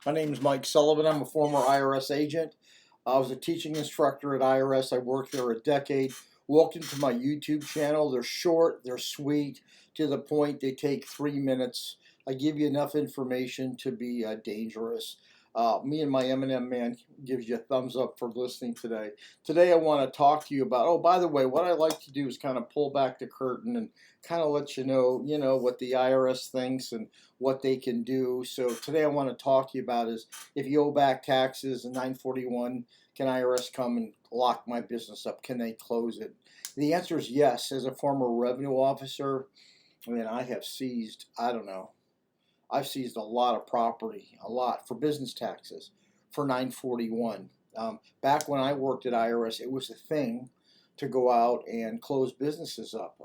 My name is Mike Sullivan. I'm a former IRS agent. I was a teaching instructor at IRS. I worked there a decade. Welcome to my YouTube channel. They're short, they're sweet, to the point. They take 3 minutes. I give you enough information to be dangerous. Me and my M&M man gives you a thumbs up for listening today. Today I want to talk to you about, oh, by the way, what I like to do is kind of pull back the curtain and kind of let you know, what the IRS thinks and what they can do. So today I want to talk to you about is if you owe back taxes and 941, can IRS come and lock my business up? Can they close it? The answer is yes. As a former revenue officer, I mean, I have seized, I don't know, I've seized a lot of property, a lot, for business taxes, for 941. Back when I worked at IRS, it was a thing to go out and close businesses up.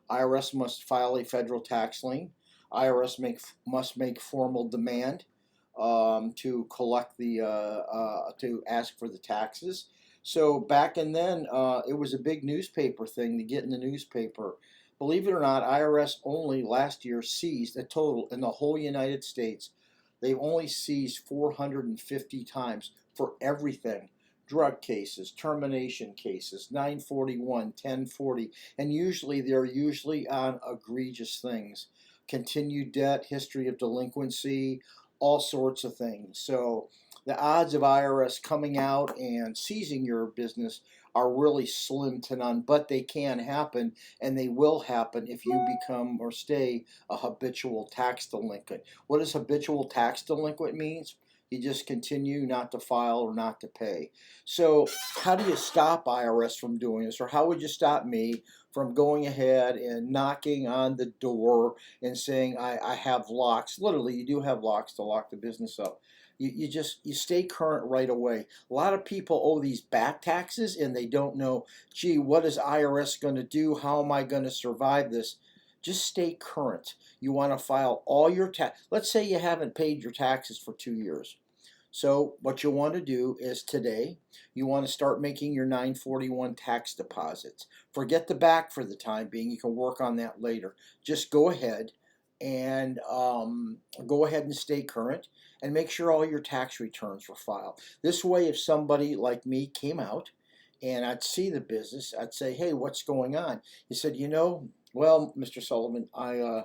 IRS must file a federal tax lien. IRS must make formal demand to collect to ask for the taxes. So back and then, it was a big newspaper thing to get in the newspaper. Believe it or not, IRS only last year seized a total in the whole United States. They've only seized 450 times for everything. Drug cases, termination cases, 941, 1040, and they're usually on egregious things. Continued debt, history of delinquency, all sorts of things. So the odds of IRS coming out and seizing your business are really slim to none, but they can happen, and they will happen if you become or stay a habitual tax delinquent. What does habitual tax delinquent means? You just continue not to file or not to pay. So how do you stop IRS from doing this? Or how would you stop me from going ahead and knocking on the door and saying, I have locks? Literally, you do have locks to lock the business up. You stay current right away. A lot of people owe these back taxes and they don't know, gee, what is IRS going to do? How am I going to survive this? Just stay current. You want to file all your tax. Let's say you haven't paid your taxes for 2 years. So what you want to do is today, you want to start making your 941 tax deposits. Forget the back for the time being. You can work on that later. Just go ahead and stay current and make sure all your tax returns were filed. This way, if somebody like me came out and I'd see the business, I'd say, hey, what's going on? He said, well, Mr. Sullivan, I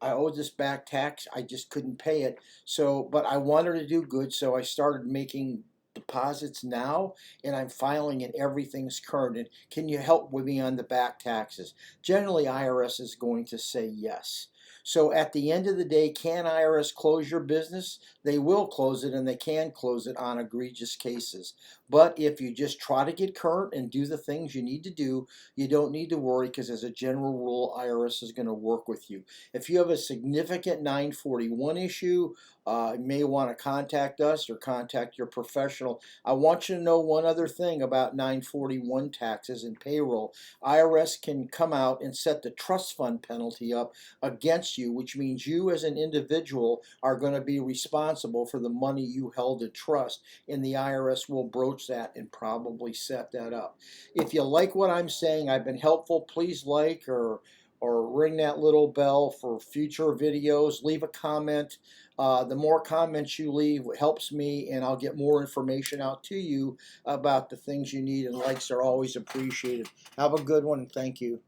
owed this back tax. I just couldn't pay it. So, but I wanted to do good, so I started making deposits now, and I'm filing and everything's current. And can you help with me on the back taxes? Generally, IRS is going to say yes. So at the end of the day, can IRS close your business? They will close it, and they can close it on egregious cases. But if you just try to get current and do the things you need to do, you don't need to worry, because as a general rule, IRS is going to work with you. If you have a significant 941 issue, you may want to contact us or contact your professional. I want you to know one other thing about 941 taxes and payroll. IRS can come out and set the trust fund penalty up against you, which means you as an individual are going to be responsible for the money you held in trust, and the IRS will broach that and probably set that up. If you like what I'm saying, I've been helpful, please like or ring that little bell for future videos. Leave a comment. The more comments you leave helps me, and I'll get more information out to you about the things you need, and likes are always appreciated. Have a good one, and thank you.